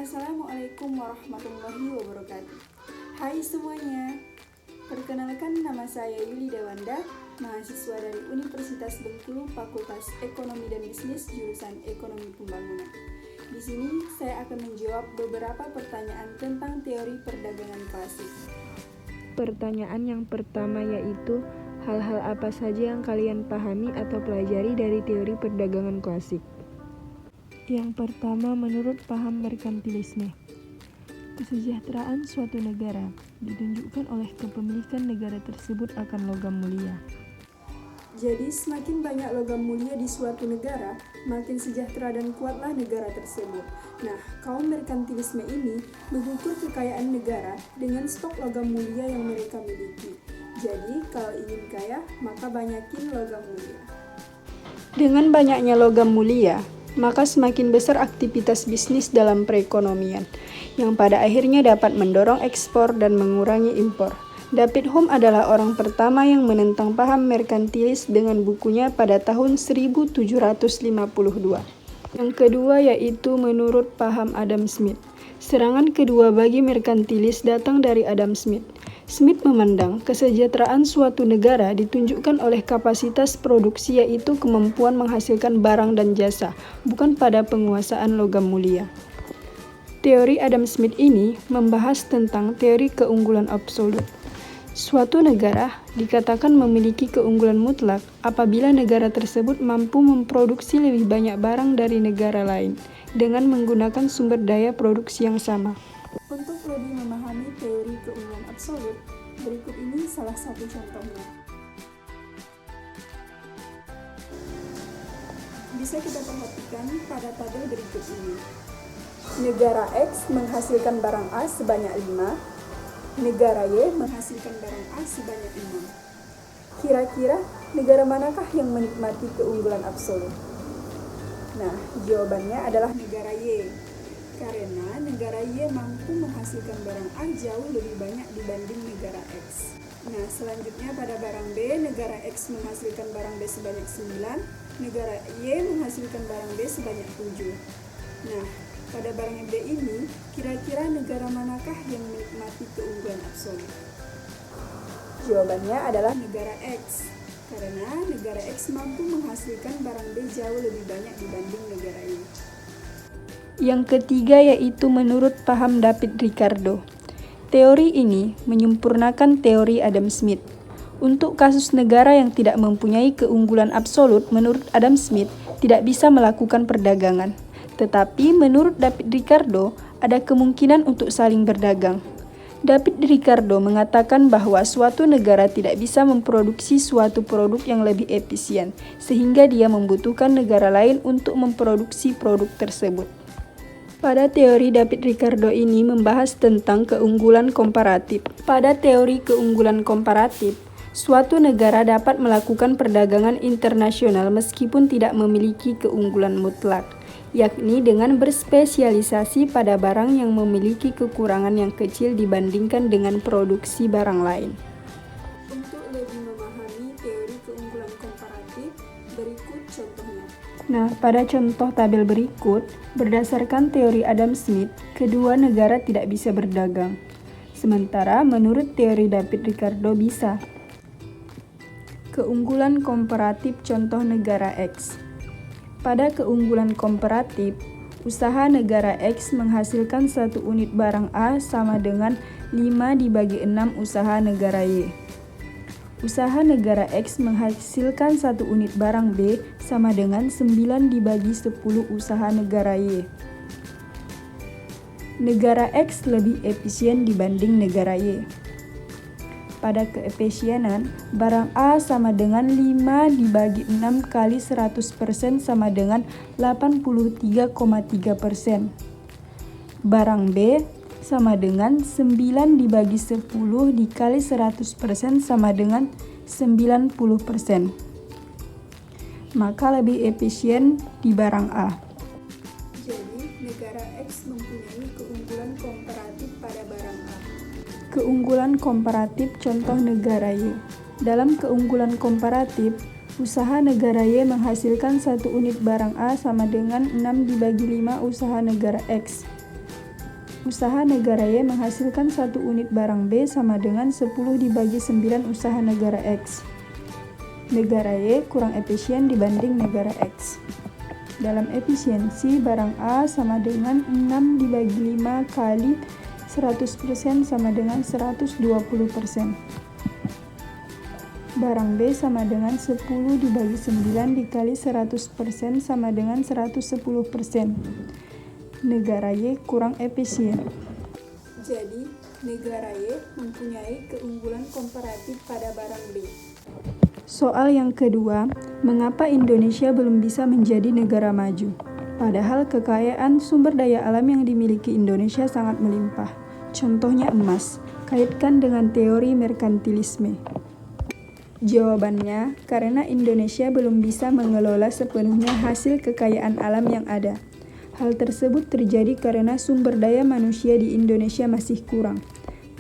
Assalamualaikum warahmatullahi wabarakatuh. Hai semuanya, perkenalkan nama saya Yuli Dewanda, mahasiswa dari Universitas Bengkulu, Fakultas Ekonomi dan Bisnis, jurusan Ekonomi Pembangunan. Di sini saya akan menjawab beberapa pertanyaan tentang teori perdagangan klasik. Pertanyaan yang pertama yaitu, hal-hal apa saja yang kalian pahami atau pelajari dari teori perdagangan klasik? Yang pertama, menurut paham merkantilisme, kesejahteraan suatu negara ditunjukkan oleh kepemilikan negara tersebut akan logam mulia. Jadi semakin banyak logam mulia di suatu negara, makin sejahtera dan kuatlah negara tersebut. Nah, kaum merkantilisme ini mengukur kekayaan negara dengan stok logam mulia yang mereka miliki. Jadi, kalau ingin kaya, maka banyakin logam mulia. Dengan banyaknya logam mulia, maka semakin besar aktivitas bisnis dalam perekonomian, yang pada akhirnya dapat mendorong ekspor dan mengurangi impor. David Hume adalah orang pertama yang menentang paham merkantilis dengan bukunya pada tahun 1752. Yang kedua yaitu menurut paham Adam Smith. Serangan kedua bagi merkantilis datang dari Adam Smith. Smith memandang kesejahteraan suatu negara ditunjukkan oleh kapasitas produksi, yaitu kemampuan menghasilkan barang dan jasa, bukan pada penguasaan logam mulia. Teori Adam Smith ini membahas tentang teori keunggulan absolut. Suatu negara dikatakan memiliki keunggulan mutlak apabila negara tersebut mampu memproduksi lebih banyak barang dari negara lain dengan menggunakan sumber daya produksi yang sama. Untuk lebih memahami teori keunggulan absolut, berikut ini salah satu contohnya. Bisa kita perhatikan pada tabel berikut ini. Negara X menghasilkan barang A sebanyak 5, negara Y menghasilkan barang A sebanyak 6. Kira-kira negara manakah yang menikmati keunggulan absolut? Nah, jawabannya adalah negara Y. Karena negara Y mampu menghasilkan barang A jauh lebih banyak dibanding negara X. Nah, selanjutnya pada barang B, negara X menghasilkan barang B sebanyak 9, negara Y menghasilkan barang B sebanyak 7. Nah, pada barang B ini, kira-kira negara manakah yang menikmati keunggulan absolut? Jawabannya adalah negara X. Karena negara X mampu menghasilkan barang B jauh lebih banyak dibanding negara Y. Yang ketiga yaitu menurut paham David Ricardo. Teori ini menyempurnakan teori Adam Smith. Untuk kasus negara yang tidak mempunyai keunggulan absolut, menurut Adam Smith tidak bisa melakukan perdagangan. Tetapi menurut David Ricardo ada kemungkinan untuk saling berdagang. David Ricardo mengatakan bahwa suatu negara tidak bisa memproduksi suatu produk yang lebih efisien, sehingga dia membutuhkan negara lain untuk memproduksi produk tersebut. Pada teori David Ricardo ini membahas tentang keunggulan komparatif. Pada teori keunggulan komparatif, suatu negara dapat melakukan perdagangan internasional meskipun tidak memiliki keunggulan mutlak, yakni dengan berspesialisasi pada barang yang memiliki kekurangan yang kecil dibandingkan dengan produksi barang lain. Untuk lebih memahami teori keunggulan komparatif, berikut contohnya. Nah, pada contoh tabel berikut, berdasarkan teori Adam Smith, kedua negara tidak bisa berdagang. Sementara menurut teori David Ricardo bisa. Keunggulan komparatif contoh negara X. Pada keunggulan komparatif, usaha negara X menghasilkan 1 unit barang A sama dengan 5 dibagi 6 usaha negara Y. Usaha negara X menghasilkan 1 unit barang B sama dengan 9 dibagi 10 usaha negara Y. Negara X lebih efisien dibanding negara Y. Pada keefisienan, barang A sama dengan 5 dibagi 6 kali 100% sama dengan 83,3%. Barang B sama dengan 9 dibagi 10 dikali 100% sama dengan 90%. Maka lebih efisien di barang A. Jadi, negara X mempunyai keunggulan komparatif pada barang A. Keunggulan komparatif contoh negara Y. Dalam keunggulan komparatif, usaha negara Y menghasilkan 1 unit barang A sama dengan 6 dibagi 5 usaha negara X. Usaha negara Y menghasilkan 1 unit barang B sama dengan 10 dibagi 9 usaha negara X. Negara Y kurang efisien dibanding negara X. Dalam efisiensi, barang A sama dengan 6 dibagi 5 kali 100% sama dengan 120%. Barang B sama dengan 10 dibagi 9 dikali 100% sama dengan 110%. Negara Y kurang efisien. Jadi, negara Y mempunyai keunggulan komparatif pada barang B. Soal yang kedua, mengapa Indonesia belum bisa menjadi negara maju? Padahal kekayaan sumber daya alam yang dimiliki Indonesia sangat melimpah. Contohnya emas, kaitkan dengan teori merkantilisme. Jawabannya, karena Indonesia belum bisa mengelola sepenuhnya hasil kekayaan alam yang ada. Hal tersebut terjadi karena sumber daya manusia di Indonesia masih kurang.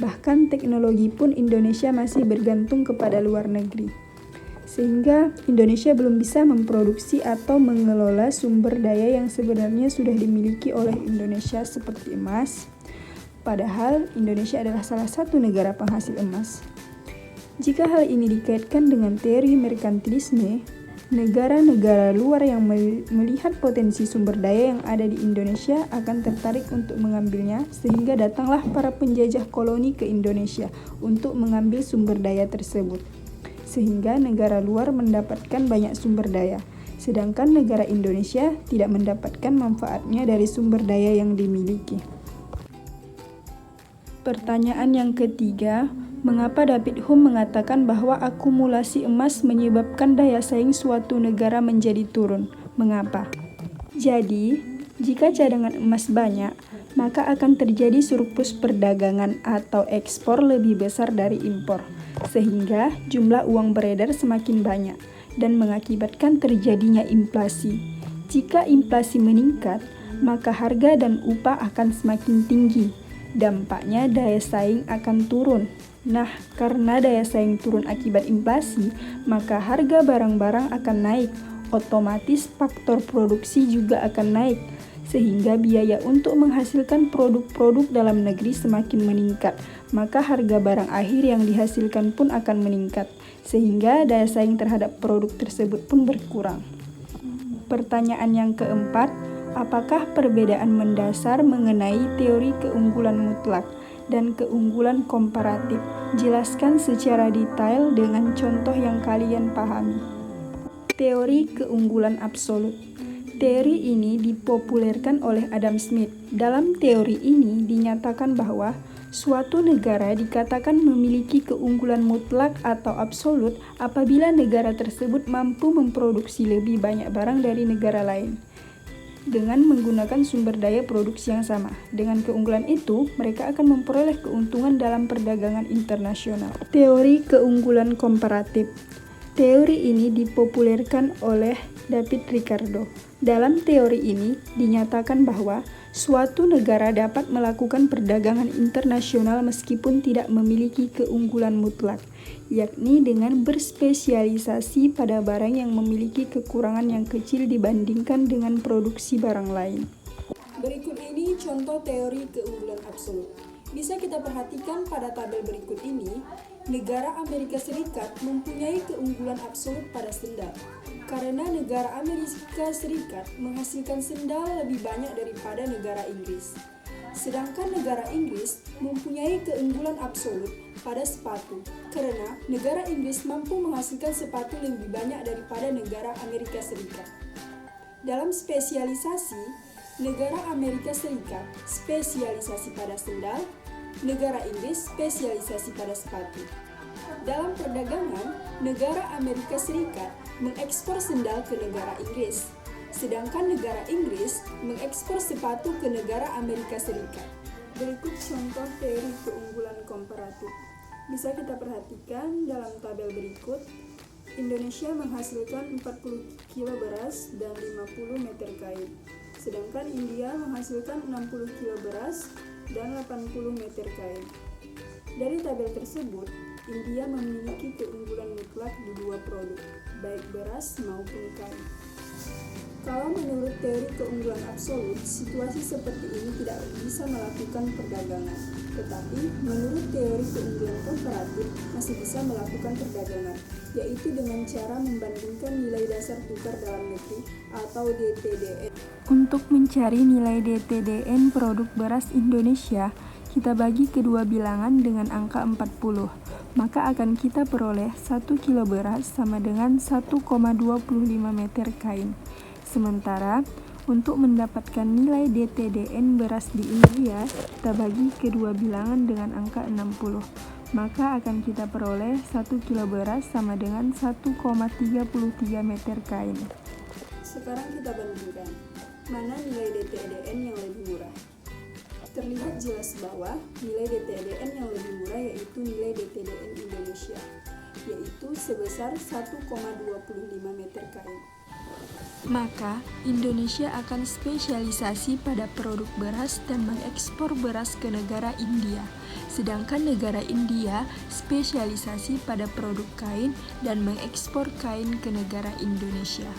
Bahkan teknologi pun Indonesia masih bergantung kepada luar negeri. Sehingga Indonesia belum bisa memproduksi atau mengelola sumber daya yang sebenarnya sudah dimiliki oleh Indonesia seperti emas. Padahal Indonesia adalah salah satu negara penghasil emas. Jika hal ini dikaitkan dengan teori merkantilisme, negara-negara luar yang melihat potensi sumber daya yang ada di Indonesia akan tertarik untuk mengambilnya, sehingga datanglah para penjajah koloni ke Indonesia untuk mengambil sumber daya tersebut. Sehingga negara luar mendapatkan banyak sumber daya, sedangkan negara Indonesia tidak mendapatkan manfaatnya dari sumber daya yang dimiliki. Pertanyaan yang ketiga, mengapa David Hume mengatakan bahwa akumulasi emas menyebabkan daya saing suatu negara menjadi turun? Mengapa? Jadi, jika cadangan emas banyak, maka akan terjadi surplus perdagangan atau ekspor lebih besar dari impor, sehingga jumlah uang beredar semakin banyak dan mengakibatkan terjadinya inflasi. Jika inflasi meningkat, maka harga dan upah akan semakin tinggi. Dampaknya daya saing akan turun. Nah, karena daya saing turun akibat inflasi, maka harga barang-barang akan naik. Otomatis faktor produksi juga akan naik, sehingga biaya untuk menghasilkan produk-produk dalam negeri semakin meningkat. Maka harga barang akhir yang dihasilkan pun akan meningkat, sehingga daya saing terhadap produk tersebut pun berkurang. Pertanyaan yang keempat, apakah perbedaan mendasar mengenai teori keunggulan mutlak dan keunggulan komparatif? Jelaskan secara detail dengan contoh yang kalian pahami. Teori keunggulan absolut. Teori ini dipopulerkan oleh Adam Smith. Dalam teori ini dinyatakan bahwa suatu negara dikatakan memiliki keunggulan mutlak atau absolut apabila negara tersebut mampu memproduksi lebih banyak barang dari negara lain dengan menggunakan sumber daya produksi yang sama. Dengan keunggulan itu, mereka akan memperoleh keuntungan dalam perdagangan internasional. Teori keunggulan komparatif. Teori ini dipopulerkan oleh David Ricardo. Dalam teori ini dinyatakan bahwa suatu negara dapat melakukan perdagangan internasional meskipun tidak memiliki keunggulan mutlak, yakni dengan berspesialisasi pada barang yang memiliki kekurangan yang kecil dibandingkan dengan produksi barang lain. Berikut ini contoh teori keunggulan absolut. Bisa kita perhatikan pada tabel berikut ini, negara Amerika Serikat mempunyai keunggulan absolut pada sendal. Karena negara Amerika Serikat menghasilkan sendal lebih banyak daripada negara Inggris. Sedangkan negara Inggris mempunyai keunggulan absolut pada sepatu, karena negara Inggris mampu menghasilkan sepatu lebih banyak daripada negara Amerika Serikat. Dalam spesialisasi, negara Amerika Serikat spesialisasi pada sendal, negara Inggris spesialisasi pada sepatu. Dalam perdagangan, negara Amerika Serikat mengekspor sendal ke negara Inggris, sedangkan negara Inggris mengekspor sepatu ke negara Amerika Serikat. Berikut contoh teori keunggulan komparatif. Bisa kita perhatikan dalam tabel berikut, Indonesia menghasilkan 40 kilo beras dan 50 meter kain, sedangkan India menghasilkan 60 kilo beras dan 80 meter kain. Dari tabel tersebut, India memiliki keunggulan mutlak di dua produk, baik beras maupun kain. Kalau menurut teori keunggulan absolut, situasi seperti ini tidak bisa melakukan perdagangan. Tetapi, menurut teori keunggulan komparatif, masih bisa melakukan perdagangan, yaitu dengan cara membandingkan nilai dasar tukar dalam negeri atau DTDN. Untuk mencari nilai DTDN produk beras Indonesia, kita bagi kedua bilangan dengan angka 40. Maka akan kita peroleh 1 kilo beras sama dengan 1,25 meter kain. Sementara, untuk mendapatkan nilai DTDN beras di India, kita bagi kedua bilangan dengan angka 60. Maka akan kita peroleh 1 kilo beras sama dengan 1,33 meter kain. Sekarang kita bandingkan, mana nilai DTDN yang lebih murah. Terlihat jelas bahwa nilai DTDN yang lebih murah yaitu nilai DTDN Indonesia, yaitu sebesar 1,25 meter kain. Maka, Indonesia akan spesialisasi pada produk beras dan mengekspor beras ke negara India. Sedangkan negara India spesialisasi pada produk kain dan mengekspor kain ke negara Indonesia.